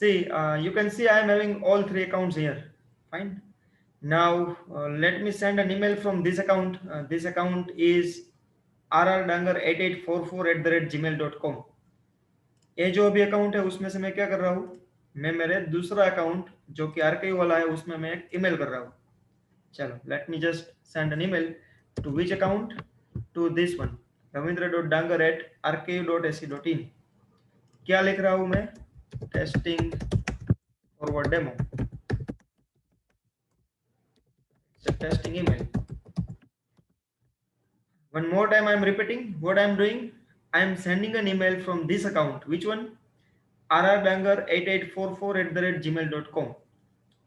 See, you can see I am having all three accounts here. Fine. Now let me send an email from this account. This account is rrdanger8844@gmail.com. ये जो अभी account है उसमें से मैं क्या कर रहा हूँ, मैं मेरे दूसरा अकाउंट जो कि आरकेयू वाला है उसमें मैं एक ईमेल कर रहा हूँ. चलो, let me just send an email to which account, to this one, ravindra.danger@rku.ac.in. क्या लिख रहा हूँ मैं, testing forward demo, testing email. One more time I am repeating what I am doing. I am sending an email from this account. Which one? rrdanger8844@gmail.com.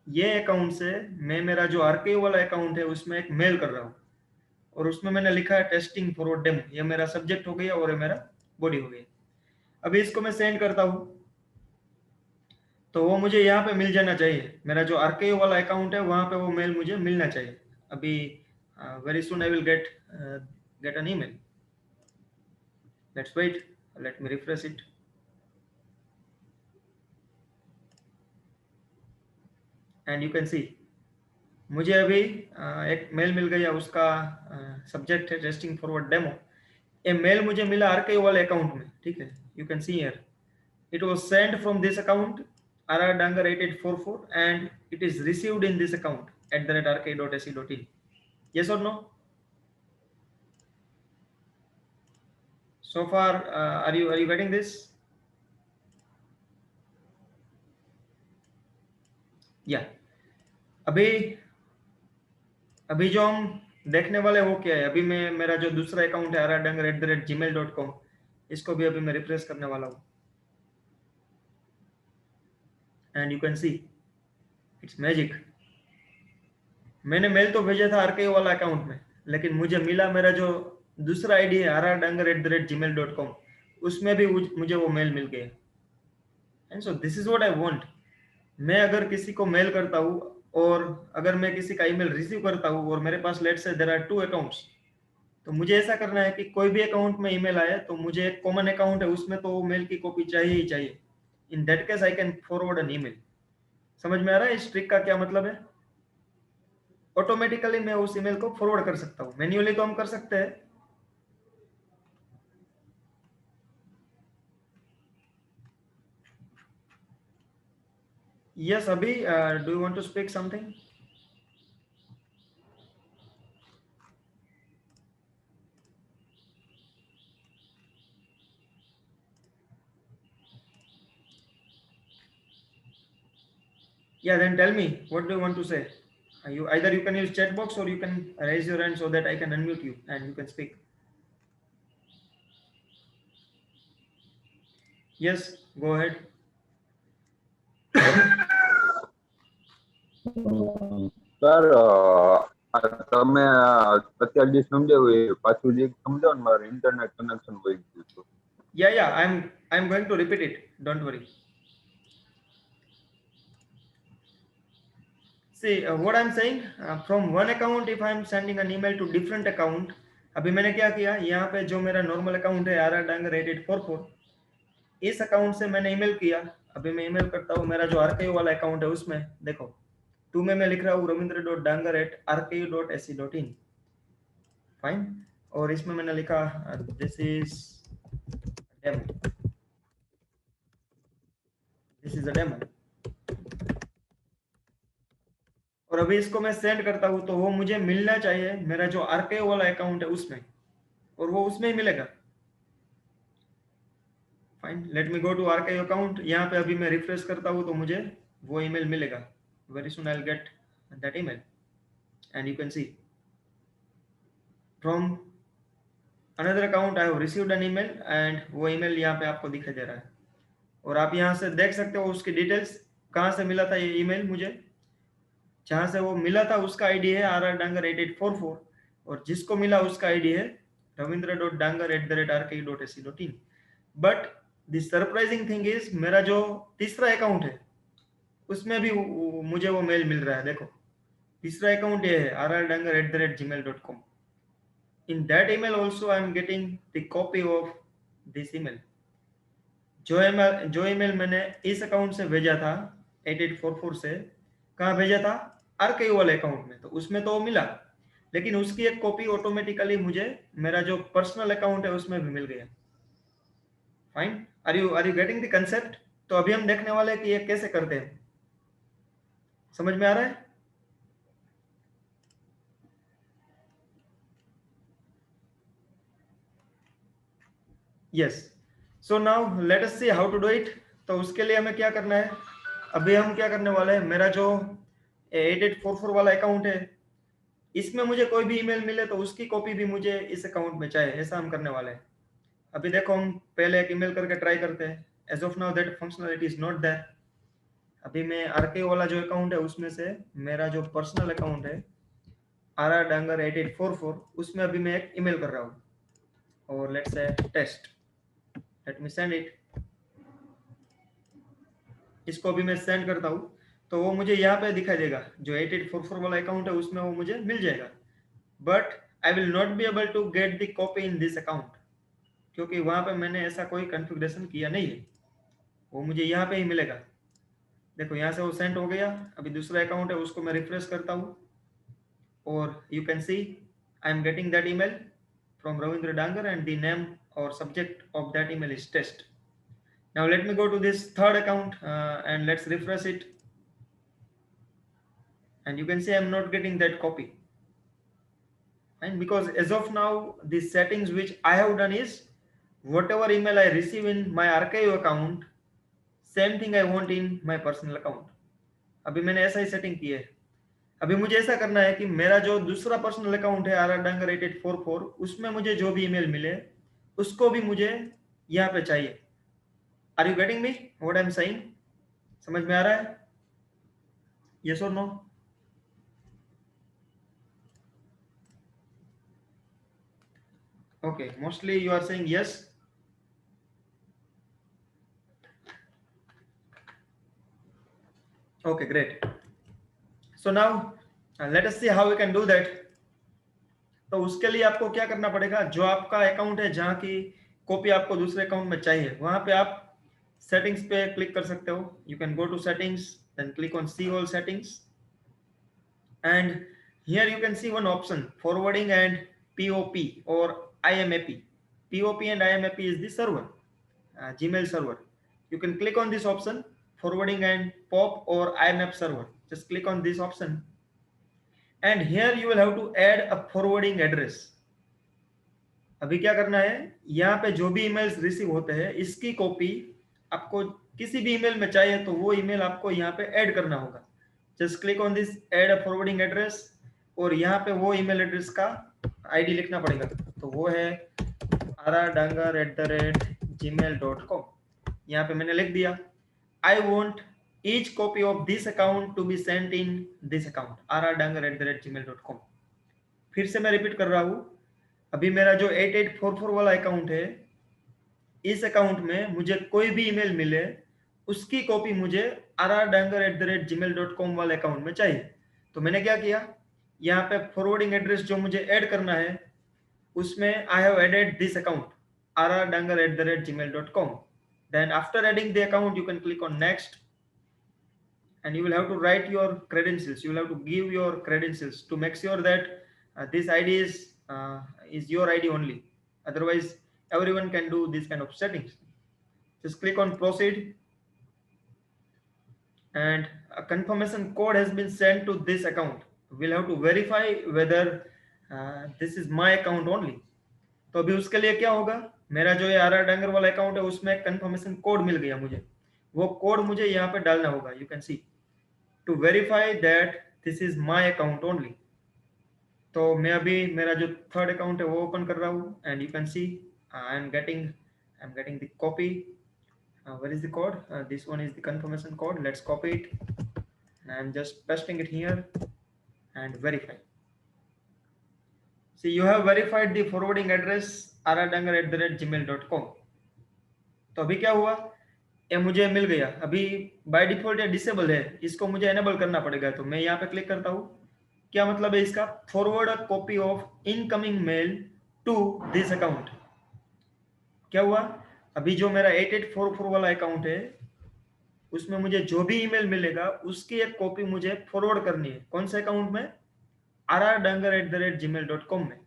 ये account से मैं मेरा जो आरके वाला अकाउंट है उसमें एक मेल कर रहा हूँ और उसमें मैंने लिखा है टेस्टिंग फॉरवर्ड डेमो. ये मेरा सब्जेक्ट हो गया और ये मेरा बॉडी हो गया. अभी इसको मैं सेंड करता हूँ तो वो मुझे यहाँ पे मिल जाना चाहिए. मेरा जो आरके वाला अकाउंट है वहाँ पे वो मेल मुझे मिलना चाहिए. अभी very soon I will get an email. Let's wait. Let me refresh it. And you can see मुझे अभी एक मेल मिल गया, उसका सब्जेक्ट है टेस्टिंग फॉरवर्ड डेमो. ये मेल मुझे मिला आरके वाले अकाउंट में. ठीक है, you can see here it was sent from this account rrdanger8844 and it is received in this account @rk.ac.in. yes or no? So far are you getting this? Yeah. अभी जो हम देखने वाले वो क्या है, अभी मैं मेरा जो दूसरा अकाउंट है rrdanger@gmail.com, इसको भी अभी मैं रिफ्रेश करने वाला हूँ. And you can see it's magic. मैंने मेल तो भेजा था आरके वाला अकाउंट में, लेकिन मुझे मिला मेरा जो दूसरा आईडी है rrdanger@gmail.com, उसमें भी मुझे वो मेल मिल गया. And so this is what I want. मैं अगर किसी को मेल करता हूँ और अगर मैं किसी का ईमेल रिसीव करता हूँ और मेरे पास let's say there are 2 accounts, तो मुझे ऐसा करना है कि कोई भी अकाउंट में ईमेल आए तो मुझे एक कॉमन अकाउंट है उसमें तो मेल की कॉपी चाहिए ही चाहिए. In that case I can forward an email. समझ में आ रहा है इस ट्रिक का क्या मतलब है? ऑटोमेटिकली मैं उस ईमेल को फॉरवर्ड कर सकता हूँ. मैन्युअली तो हम कर सकते हैं. यस अभी do you want to speak something? Yeah, then tell me what do you want to say. You either you can use chat box or you can raise your hand so that I can unmute you and you can speak. Yes, go ahead. Sir તમે અત્યારે જે સમજાવ્યું એ પાછું જે સમજાવો ને, મારું internet connection વહી ગયું હતું. Yeah, I'm going to repeat it, don't worry. See what I'm saying, from one account if I'm sending an email to different account, अभी मैंने क्या किया, यहाँ पे जो मेरा नॉर्मल अकाउंट है rrdanger8844, इस अकाउंट से मैंने ईमेल किया. अभी मैं ईमेल करता हूँ मेरा जो आरकेयू वाला अकाउंट है उसमें. देखो 2 में मैं लिख रहा हूँ ravindra.danger@rku.ac.in. फाइन. और इसमें मैंने लिखा this is demo, this is a demo. और अभी इसको मैं सेंड करता हूँ तो वो मुझे मिलना चाहिए मेरा जो आरकेयू वाला अकाउंट है उसमें, और वो उसमें ही मिलेगा. Fine, let me go to RKU account. यहाँ पे अभी मैं रिफ्रेश करता हूँ तो मुझे वो ईमेल मिलेगा. Very soon I will get that email and you can C from another account I have received an email and वो ईमेल यहाँ पे आपको दिखाई दे रहा है. और आप यहाँ से देख सकते हो उसकी डिटेल्स, कहाँ से मिला था ये ईमेल मुझे. जहाँ से वो मिला था उसका आईडी है rrdanger8844 और जिसको मिला उसका आईडी है ravindra.danger@rku.ac.in. But the surprising thing is मेरा जो तीसरा अकाउंट है उसमें भी मुझे वो मेल मिल रहा है. देखो तीसरा अकाउंट ये है rrdanger@gmail.com. In that email also I am getting the copy of this email. जो ईमेल मैंने इस अकाउंट से भेजा था 8844 से, कहाँ भेजा था? आर्काइव वाले अकाउंट में, तो उसमें तो वो मिला, लेकिन उसकी एक कॉपी ऑटोमेटिकली मुझे मेरा जो पर्सनल अकाउंट है उसमें भी मिल गया। Fine, are you getting the concept? तो अभी हम देखने वाले हैं कि ये कैसे करते हैं। समझ में आ रहा है? Yes. So now let us see how to do it. तो उसके लिए हमें क्या करना है, अभी हम क्या करने वाले हैं, मेरा जो 8844 वाला अकाउंट है, इसमें मुझे कोई भी ईमेल मिले तो उसकी कॉपी भी मुझे इस अकाउंट में चाहिए, ऐसा हम करने वाले हैं। अभी देखो हम पहले एक ईमेल करके ट्राई करते हैं। As of now that functionality is not there. अभी मैं आरके वाला जो अकाउंट है उसमें से मेरा जो पर्सनल अकाउंट है rrdanger8844, उसमें अभी मैं एक ईमेल कर रहा हूँ, और let's say test, let me send it. इसको भी मैं सेंड करता हूँ तो वो मुझे यहाँ पे दिखाई देगा, जो 8844 वाला अकाउंट है उसमें वो मुझे मिल जाएगा, but I will not be able to get the copy in this account, क्योंकि वहां पे मैंने ऐसा कोई कॉन्फ़िगरेशन किया नहीं है। वो मुझे यहाँ पे ही मिलेगा। देखो यहाँ से वो सेंड हो गया। अभी दूसरा अकाउंट है उसको मैं रिफ्रेश करता हूँ, और you can C I am getting that email from Ravindra Dangar and the name or subject of that email is test. Now let me go to this third account and let's refresh it, and you can see I'm not getting that copy. And because as of now the settings which I have done is whatever email I receive in my archive account, same thing I want in my personal account. अभी मैंने ऐसा ही setting की है। अभी मुझे ऐसा करना है कि मेरा जो दूसरा पर्सनल अकाउंट है rrdanger8844, उसमें मुझे जो भी ईमेल मिले उसको भी मुझे यहाँ पे चाहिए। Are you getting me what I am saying? समझ में आ रहा है? यस और no? Okay, mostly you are saying yes. Okay, great. So now let us see how we can do that. तो उसके लिए आपको क्या करना पड़ेगा, जो आपका अकाउंट है जहाँ की कॉपी आपको दूसरे अकाउंट में चाहिए, वहां पे आप सेटिंग्स पे क्लिक कर सकते हो। You can go to settings, then click on see all settings, and here you can see one option, forwarding and POP or IMAP. POP and IMAP is the server, Gmail server. You can click on this option, forwarding and POP or IMAP server. Just click on this option, and here you will have to add a forwarding address. अभी क्या करना है, यहाँ पे जो भी emails receive होते हैं इसकी कॉपी आपको किसी भी ईमेल में चाहिए तो वो ईमेल आपको यहाँ पे ऐड करना होगा। Just click on this add a forwarding address, और यहाँ पे वो ईमेल एड्रेस का आईडी लिखना पड़ेगा। तो वो है rrdanger@gmail.com। यहाँ पे मैंने लिख दिया, I want each copy of this account to be sent in this account rrdanger@gmail.com। फिर से मैं रिपीट कर रहा हूँ, अभी मेरा जो 8844 वाला अकाउंट है, इस अकाउंट में मुझे कोई भी ईमेल मिले उसकी कॉपी मुझे rrdanger@gmail.com वाले अकाउंट में चाहिए। तो मैंने क्या किया, यहाँ पे फॉरवर्डिंग एड्रेस जो मुझे ऐड करना है उसमें I have added this account rrdanger@gmail.com। then after adding the account you can click on next, and you will have to write your credentials. You will have to give your credentials to make sure that this ID is your ID only. Otherwise everyone can do this kind of settings. Just click on proceed, and a confirmation code has been sent to this account. We'll have to verify whether this is my account only. तो अभी उसके लिए क्या होगा, मेरा जो ये rrdanger वाला अकाउंट है उसमें कंफर्मेशन कोड मिल गया मुझे, वो कोड मुझे यहाँ पे डालना होगा। You can see to verify that this is my account only. तो मैं अभी मेरा जो थर्ड अकाउंट है वो ओपन कर रहा हूँ, and you can C I am getting the copy. where is the code? This one is the confirmation code. Let's copy it, and I'm just pasting it here and verify. See, you have verified the forwarding address rrdanger@gmail.com। तो अभी क्या हुआ, ये मुझे मिल गया। अभी by default ये disable है, इसको मुझे एनेबल करना पड़ेगा। तो मैं यहाँ पे क्लिक करता हूँ। क्या मतलब है इसका, forward a copy of incoming mail to this account. क्या हुआ, अभी जो मेरा 8844 वाला अकाउंट है उसमें मुझे जो भी ईमेल मिलेगा उसकी एक कॉपी मुझे फॉरवर्ड करनी है। कौन से अकाउंट में? rrdanger@gmail.com में।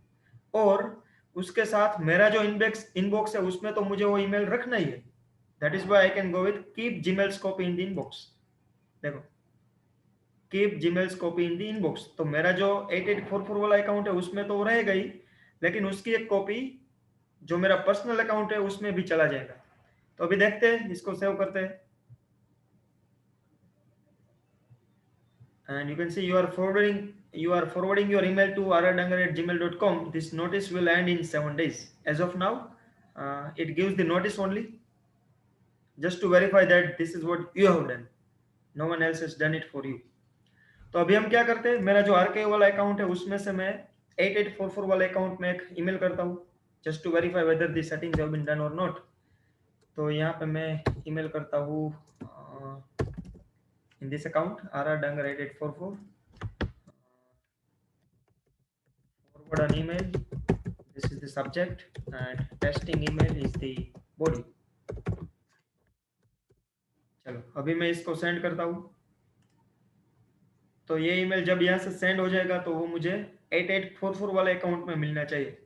और उसके साथ मेरा जो इनबॉक्स है उसमें तो मुझे वो ईमेल रखना ही है। That is why I can go with keep Gmail's copy in the inbox. देखो, keep Gmail's copy in the inbox, तो मेरा जो 8844 वाला अकाउंट है उसमें तो रहेगा ही, लेकिन उसकी एक कॉपी जो मेरा पर्सनल अकाउंट है उसमें भी चला जाएगा। तो अभी देखते हैं, इसको सेव करते हैं। And you can see you are forwarding your email to rrdanger@gmail.com. This notice will end in 7 days. As of now, it gives the notice only just to verify that this is what you have done. No one else has done it for you. तो अभी हम क्या करते हैं, मेरा जो R K वाला account है उसमें से मैं 8844 वाले अकाउंट में एक ईमेल करता हूँ just to verify whether the settings have been done और नॉट। तो यहाँ पे मैं ईमेल करता हूँ in this account rrdanger8844, forward an email, this is the subject and testing email is the body। चलो अभी मैं इसको सेंड करता हूँ। तो ये ईमेल जब यहाँ से सेंड हो जाएगा तो वो मुझे 8844 वाले अकाउंट में मिलना चाहिए।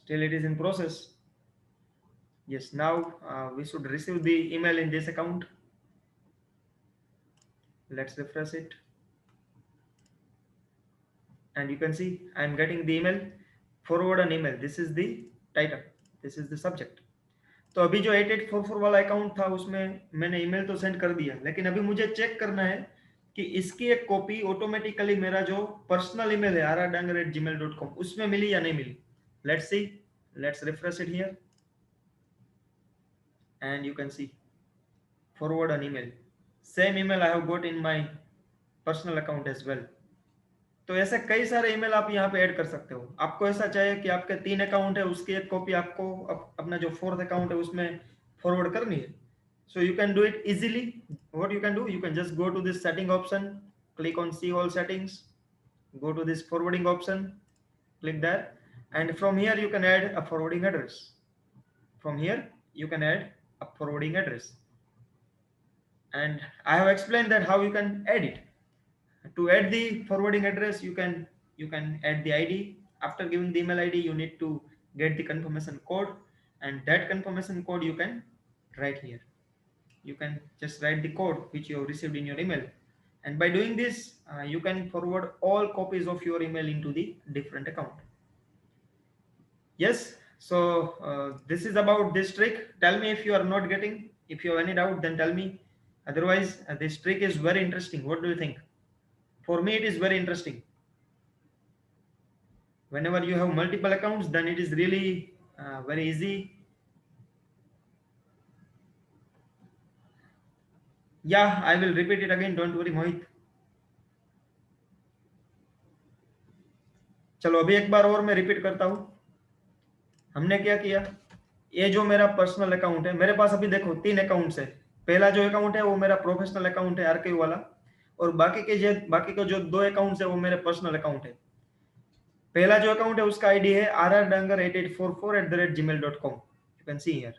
Still it is in process. Yes, now we should receive the email in this account. Let's refresh it and you can see I am getting the email, forward an email, this is the title, this is the subject। तो अभी जो 8844 वाला account था उसमें मैंने email तो send कर दिया, लेकिन अभी मुझे चेक करना है कि इसकी एक कॉपी ऑटोमेटिकली मेरा जो पर्सनल ईमेल है rrdanger@gmail.com उसमें मिली या नहीं मिली। Let's see, let's refresh it here and you can see forward an email, same email I have got in my personal account as well। तो ऐसे कई सारे ईमेल आप यहाँ पे ऐड कर सकते हो। आपको ऐसा चाहिए कि आपके 3 अकाउंट है उसकी एक कॉपी आपको अपना जो 4th अकाउंट है उसमें फॉरवर्ड करनी है, so you can do it easily। what you can do, you can just go to this setting option, click on see all settings, go to this forwarding option, click that, and from here you can add a forwarding address। from here you can add a forwarding address, and I have explained that how you can add it। to add the forwarding address you can add the ID। after giving the email ID you need to get the confirmation code, and that confirmation code you can write here। you can just write the code which you have received in your email, and by doing this you can forward all copies of your email into the different account। yes, so this is about this trick। tell me if you are not getting, if you have any doubt then tell me, otherwise this trick is very interesting। what do you think? For me it is very interesting। whenever you have multiple accounts then it is really very easy। yeah, I will repeat it again, don't worry Mohit। चलो अभी एक बार और मैं repeat करता हूं। हमने क्या किया, ये जो मेरा पर्सनल अकाउंट है, मेरे पास अभी देखो 3 अकाउंट्स है। पहला जो अकाउंट है वो मेरा प्रोफेशनल अकाउंट है आरके वाला, और बाकी के जो 2 अकाउंट्स है वो मेरे पर्सनल अकाउंट है। पहला जो अकाउंट है उसका आईडी है rrdanger8844@gmail.com, you can see here.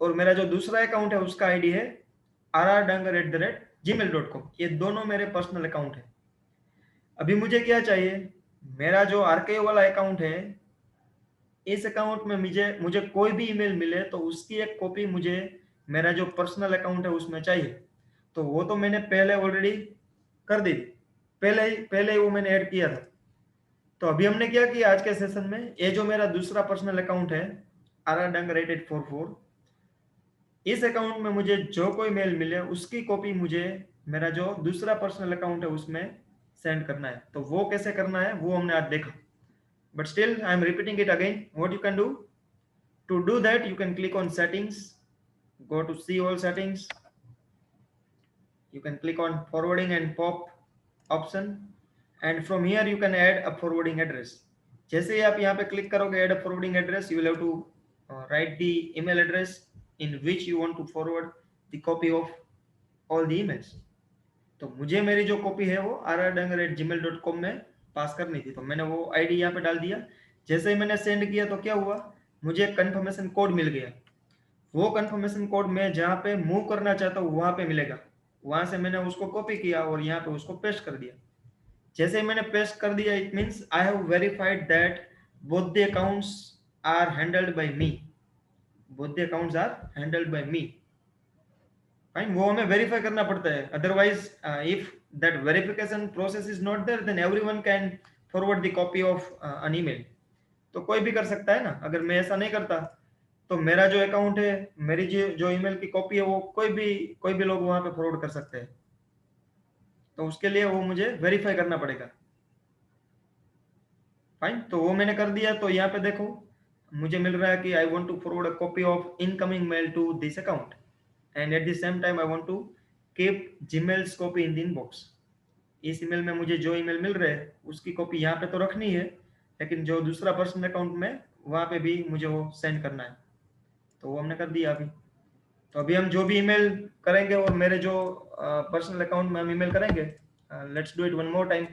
और मेरा जो दूसरा अकाउंट है उसका आईडी है rrdanger@gmail.com। ये दोनों मेरे पर्सनल अकाउंट है। अभी मुझे क्या चाहिए, मेरा जो आरके वाला अकाउंट है इस अकाउंट में मुझे कोई भी ईमेल मिले तो उसकी एक कॉपी मुझे मेरा जो पर्सनल अकाउंट है उसमें चाहिए। तो वो तो मैंने पहले ऑलरेडी कर दी, पहले ही वो मैंने ऐड किया था। तो अभी हमने क्या किया आज के सेशन में, ये जो मेरा दूसरा पर्सनल अकाउंट है rrdanger8844, इस अकाउंट में मुझे जो कोई मेल मिले उसकी कॉपी मुझे मेरा जो दूसरा पर्सनल अकाउंट है उसमें सेंड करना है। तो वो कैसे करना है वो हमने आज देखा, but still I am repeating it again। what you can do, to do that you can click on settings, go to see all settings, you can click on forwarding and pop option, and from here you can add a forwarding address। जैसे ही आप यहाँ पे click करोगे add a forwarding address, you will have to write the email address in which you want to forward the copy of all the emails। तो मुझे मेरी जो copy है वो rrdanger@gmail.com में पास करनी थी, तो मैंने वो आईडी यहाँ पे डाल दिया। जैसे ही मैंने सेंड किया तो क्या हुआ, मुझे एक कंफर्मेशन कोड मिल गया। वो कंफर्मेशन कोड मैं जहाँ पे मूव करना चाहता हूँ वहां पे मिलेगा। वहां से मैंने उसको कॉपी किया और यहाँ पे उसको पेस्ट कर दिया। जैसे ही मैंने पेस्ट कर दिया, it means I have verified that both the accounts are handled by me. Both the accounts are handled by me. Fine, वो हमें वेरीफाई करना पड़ता है। Otherwise if that verification process is not there then everyone can forward the copy of an email. तो कोई भी कर सकता है ना। अगर मैं ऐसा नहीं करता तो मेरा जो अकाउंट है, मेरी जो ईमेल की कॉपी है, वो कोई भी लोग वहां पे फॉरवर्ड कर सकते हैं। तो उसके लिए वो मुझे वेरीफाई करना पड़ेगा। फाइन, तो वो मैंने कर दिया। तो यहाँ पे देखो मुझे मिल रहा है कि I want to forward a copy of incoming mail to this account and at the same time I want to keep Gmail's copy in the inbox. इस ईमेल में मुझे जो ईमेल मिल रहे हैं उसकी कॉपी यहाँ पे तो रखनी है, लेकिन जो दूसरा पर्सनल अकाउंट में वहां पे भी मुझे वो सेंड करना है। तो वो हमने कर दिया अभी। तो अभी हम जो भी ईमेल करेंगे और मेरे जो पर्सनल अकाउंट में हम ईमेल करेंगे, let's do it one more time.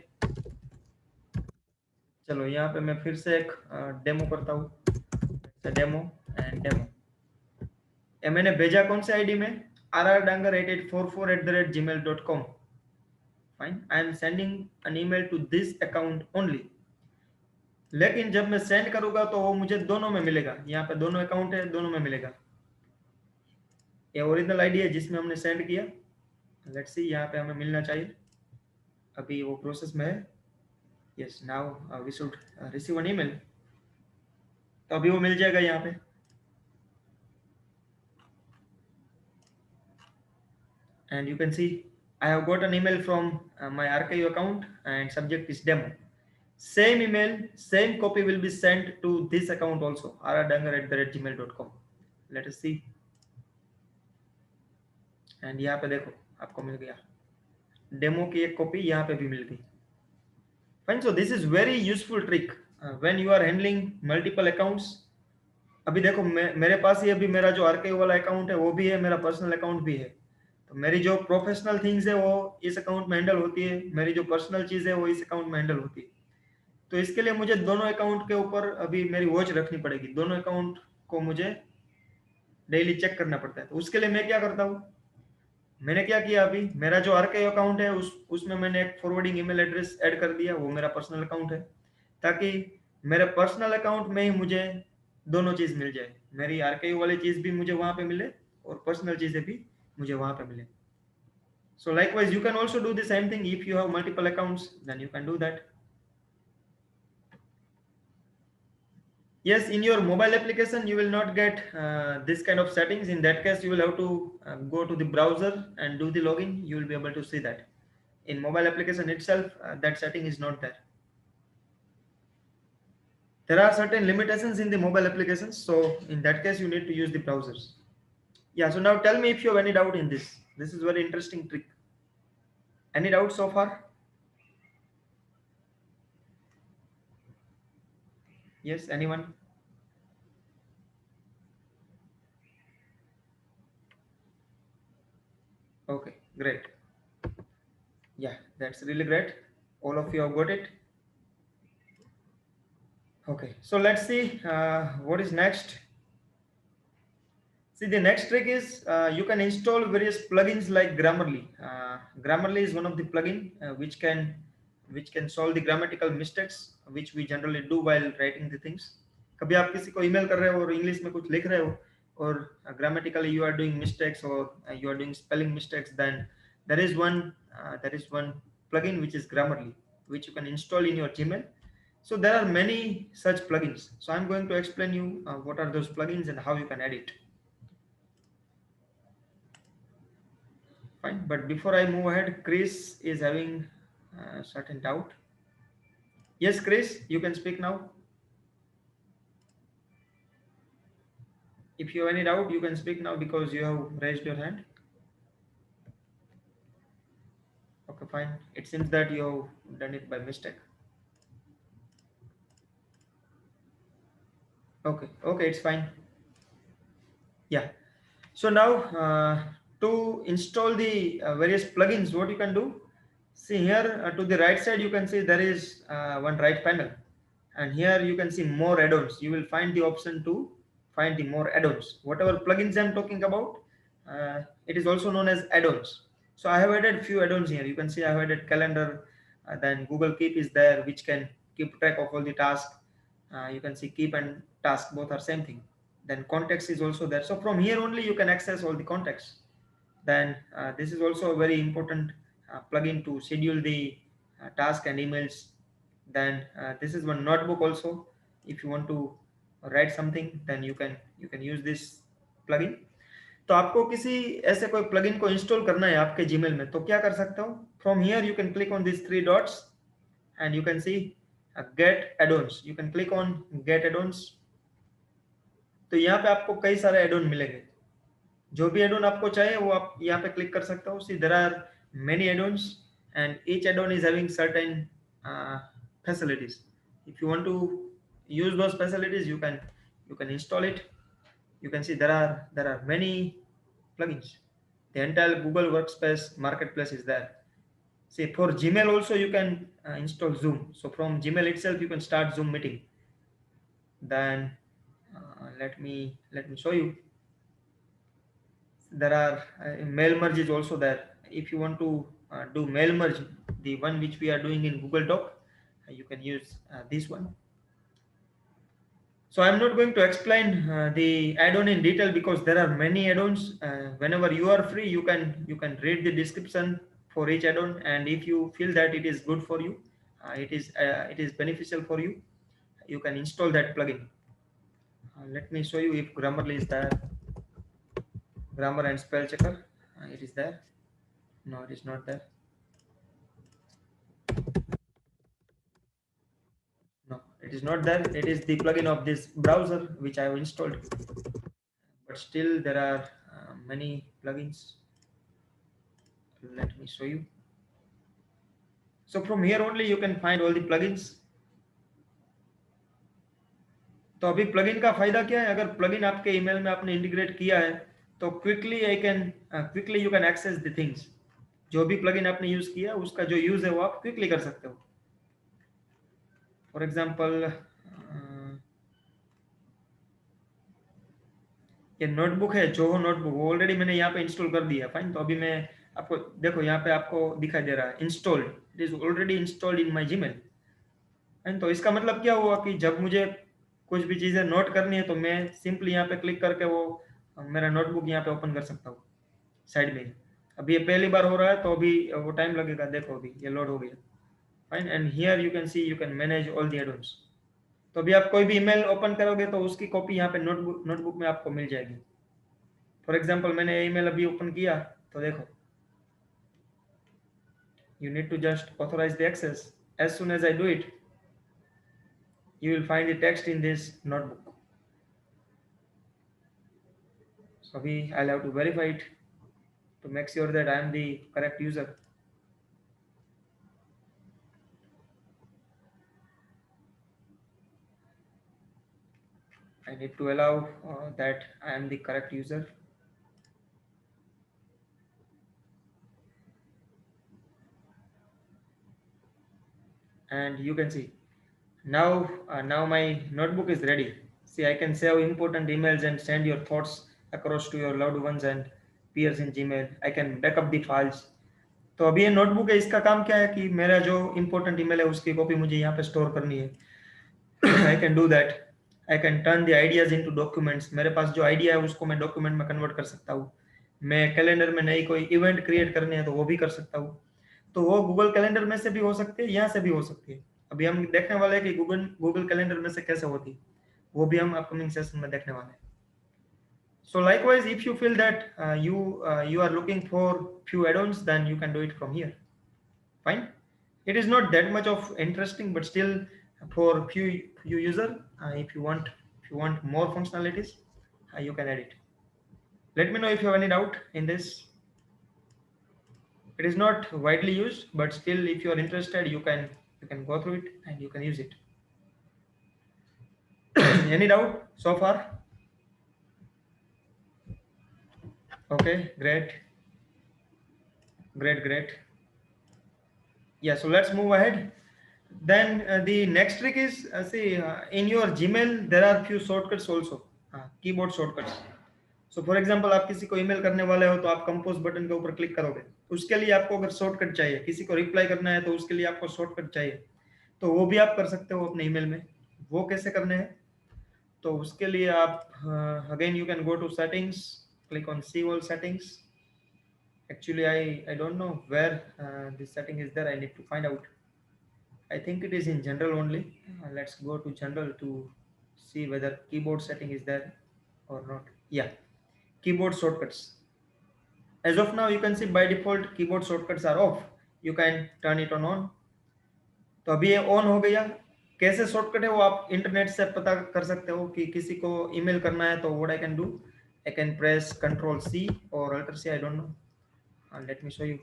चलो यहाँ पे मैं फिर से एक डेमो करता हूँ। Demo and demo. ये मैंने भेजा कौन से आईडी में, rrdanger8844@gmail.com। Fine, I am sending an email to this account only. लेकिन जब मैं सेंड करूंगा तो वो मुझे दोनों में मिलेगा। यहाँ पे दोनों अकाउंट है, दोनों में मिलेगा। ये ओरिजिनल आईडी है जिसमें हमने सेंड किया। लेट्स सी, यहाँ पे हमें मिलना चाहिए। अभी वो प्रोसेस में है। Yes, now we should receive an email. तो अभी वो मिल जाएगा यहाँ पे। And you can see I have got an email from my archive account and subject is demo. Same email, same copy will be sent to this account also, rrdanger@gmail.com. Let us see. And यहाँ पे देखो आपको मिल गया demo की एक copy, यहाँ पे भी मिल गई। Fine, so this is very useful trick when you are handling multiple accounts. अभी देखो मेरे पास ही अभी मेरा जो आर्काइव वाला अकाउंट है वो भी है, मेरा पर्सनल अकाउंट भी है। तो मेरी जो प्रोफेशनल थिंग्स है वो इस अकाउंट में हैंडल होती है, मेरी जो पर्सनल चीज है वो इस अकाउंट में हैंडल होती है। तो इसके लिए मुझे दोनों अकाउंट के ऊपर अभी मेरी वॉच रखनी पड़ेगी। दोनों अकाउंट को मुझे डेली चेक करना पड़ता है। तो उसके लिए मैं क्या करता हूँ, मैंने क्या किया, अभी मेरा जो आर्काइव अकाउंट है उसमें मैंने एक फॉरवर्डिंग ईमेल एड्रेस ऐड कर दिया। वो मेरा पर्सनल अकाउंट है, ताकि मेरे पर्सनल अकाउंट में ही मुझे दोनों चीज मिल जाए। मेरी आर्काइव वाली चीज भी मुझे वहां पे मिले और पर्सनल चीजें भी मुझे वहां पे मिले। So likewise, you can also do the same thing. If you have multiple accounts, then you can do that. Yes, in your mobile application, you will not get this kind of settings. In that case, you will have to go to the browser and do the login. You will be able to see that. In mobile application itself, that setting is not there. There are certain limitations in the mobile applications. So in that case, you need to use the browsers. Yeah, so now tell me if you have any doubt in this. This is very interesting trick. Any doubt so far? Yes, anyone? Okay, great. Yeah, that's really great. All of you have got it. Okay, so let's see what is next. See, the next trick is you can install various plugins like Grammarly. Grammarly is one of the plugin which can solve the grammatical mistakes which we generally do while writing the things. कभी आप किसी को email कर रहे हो और English में कुछ लिख रहे हो और grammatically you are doing mistakes or you are doing spelling mistakes, then there is one plugin which is Grammarly, which you can install in your Gmail. So there are many such plugins. So I'm going to explain you what are those plugins and how you can add it. Fine, but before I move ahead, Chris is having a certain doubt. Yes, Chris, you can speak now. If you have any doubt, you can speak now because you have raised your hand. Okay, fine. It seems that you have done it by mistake. Okay, it's fine. Yeah. So now to install the various plugins, what you can do? See here to the right side, you can see there is one right panel, and here you can see more add-ons. You will find the option to find the more add-ons. Whatever plugins I'm talking about, it is also known as add-ons. So I have added few add-ons here. You can see I have added calendar, then Google Keep is there, which can keep track of all the tasks. You can see Keep and Task, both are same thing. Then Contacts is also there. So from here only you can access all the contacts. Then this is also a very important plugin to schedule the task and emails. Then this is one notebook also. If you want to write something, then you can use this plugin. तो आपको किसी ऐसे कोई plugin को install करना है आपके Gmail में, तो क्या कर सकते हो? From here you can click on this three dots and you can see get add-ons. You can click on get add-ons. तो यहाँ पे आपको कई सारे एड-ऑन मिलेंगे. जो भी एड-ऑन आपको चाहिए वो आप यहाँ पे क्लिक कर सकते हो. See there are many add-ons and each add-on is having certain facilities. If you want to use those facilities, you can install it. You can see there are many plugins. The entire Google Workspace Marketplace is there. See, for Gmail also you can install Zoom. So from Gmail itself you can start Zoom meeting. Then let me show you. There are mail merge is also there. If you want to do mail merge, the one which we are doing in Google Doc, you can use this one. So I'm not going to explain the add-on in detail because there are many add-ons. Whenever you are free, you can read the description for each add-on, and if you feel that it is good for you, it is beneficial for you, you can install that plugin. Let me show you if Grammarly is there. Grammar and spell checker, it is there. No, it is not there. No, it is not there. It is the plugin of this browser which I have installed. But still there are many plugins. Let me show you. So from here only you can find all the plugins. तो अभी plugin का फायदा क्या है? अगर plugin आपके email में आपने इंटीग्रेट किया है तो quickly you can access the things. जो भी प्लगइन आपने यूज किया उसका जो यूज है वो आप क्विकली कर सकते हो. फॉर एग्जांपल ये नोटबुक है, जोहो नोटबुक, वो ऑलरेडी मैंने यहाँ पे इंस्टॉल कर दिया. फाइन. तो अभी मैं आपको देखो यहाँ पे आपको दिखाई दे रहा है installed. It is already installed in my Gmail. And तो इसका मतलब क्या हुआ कि जब मुझे कुछ भी चीजें नोट करनी है तो मैं सिंपली यहाँ पे क्लिक करके वो मेरा नोटबुक यहाँ पे ओपन कर सकता हूँ साइड में. अभी ये पहली बार हो रहा है तो अभी वो टाइम लगेगा. देखो अभी ये लोड हो गया. Fine. And here you can C you can manage all the add-ons. तो अभी आप कोई भी ईमेल ओपन करोगे तो उसकी कॉपी यहाँ पे नोटबुक में आपको मिल जाएगी. फॉर एग्जांपल मैंने ईमेल अभी ओपन किया तो देखो, you need to just authorize the access. As soon as I do it, you will find the text in this notebook. So I'll have to verify it to make sure that I am the correct user. I need to allow that I am the correct user. And you can see now my notebook is ready. See, I can save important emails and send your thoughts across to your loved ones and peers in Gmail. I can back up the files. तो अभी ये notebook है, इसका काम क्या है कि मेरा जो इम्पोर्टेंट ईमेल है उसकी कॉपी मुझे यहाँ पे स्टोर करनी है. आई can do that. I can turn the ideas into documents. मेरे पास जो आइडिया है उसको मैं डॉक्यूमेंट में कन्वर्ट कर सकता हूँ. मैं कैलेंडर में नई कोई इवेंट क्रिएट करनी है तो वो भी कर सकता हूँ. तो वो गूगल कैलेंडर में से भी हो सकती है, यहाँ से भी हो सकती है. अभी हम देखने वाले हैं कि गूगल कैलेंडर में से कैसे होती है, वो भी हम अपकमिंग सेशन में देखने वाले हैं. So likewise, if you feel that you are looking for few add-ons, then you can do it from here. Fine. It is not that much of interesting, but still for few user, if you want more functionalities, you can add it. Let me know if you have any doubt in this. It is not widely used, but still if you are interested, you can go through it and you can use it. Any doubt so far? Okay, great. Yeah, so let's move ahead. Then the next trick is, see, in your Gmail there are few shortcuts also, keyboard shortcuts. So for example, आप किसी को email करने वाले हो तो आप compose button के ऊपर क्लिक करोगे, उसके लिए आपको अगर शॉर्टकट चाहिए, किसी को रिप्लाई करना है तो उसके लिए आपको शॉर्टकट चाहिए, तो वो भी आप कर सकते हो अपने ईमेल में। वो कैसे करने हैं, तो उसके लिए आप again you can go to settings, click on see all settings. Actually, I don't know where this setting is there. I need to find out. I think it is in general only. Let's go to general to see whether keyboard setting is there or not. Yeah, keyboard shortcuts. As of now, you can see by default keyboard shortcuts are off. You can turn it on. तो अभी ये on हो गया। कैसे shortcut है वो आप internet से पता कर सकते हो कि किसी को ईमेल करना है तो what I can do, I can press control C और alt C, I don't know, let me show you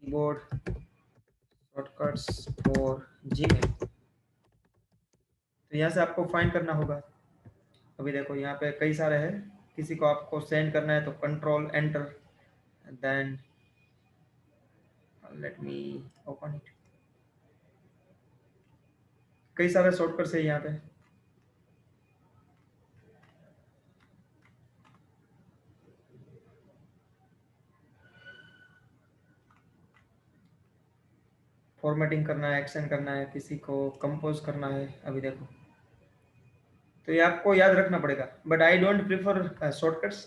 keyboard shortcuts for Gmail. तो यहाँ से आपको फाइंड करना होगा। अभी देखो यहाँ पे कई सारे हैं, किसी को आपको सेंड करना है तो control enter, then let me open it. कई सारे शॉर्टकट्स है यहाँ पे। फॉर्मेटिंग करना है, एक्शन करना है, किसी को कंपोज करना है। अभी देखो, तो ये आपको याद रखना पड़ेगा, but I don't prefer shortcuts.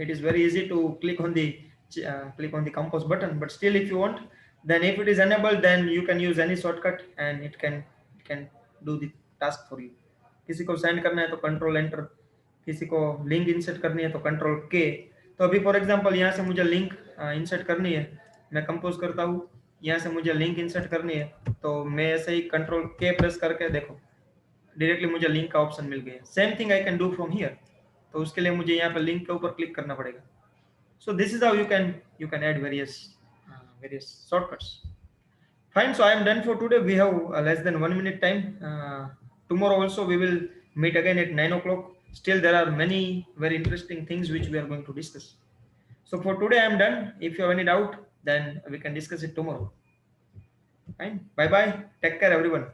It is very easy to click on the compose button, but still if you want, then if it is enabled, then you can use any shortcut and it can do the task for you. किसी को send करना है तो control enter, किसी को link insert करनी है तो कंट्रोल के। तो अभी फॉर एग्जांपल यहाँ से मुझे लिंक इंसर्ट करनी है, मैं कंपोज करता हूँ, यहाँ से मुझे लिंक इंसर्ट करनी है, तो मैं ऐसे ही कंट्रोल के प्रेस करके देखो डायरेक्टली मुझे लिंक का ऑप्शन मिल गया। Same thing I can do from here, तो उसके लिए मुझे यहाँ पे लिंक के ऊपर क्लिक करना पड़ेगा। So this is how you can add various shortcuts. Fine, so I am done for today. We have less than 1 minute time. Tomorrow also we will meet again at 9 o'clock. Still there are many very interesting things which we are going to discuss. So for today I am done. If you have any doubt, then we can discuss it tomorrow. Fine, bye bye, take care everyone.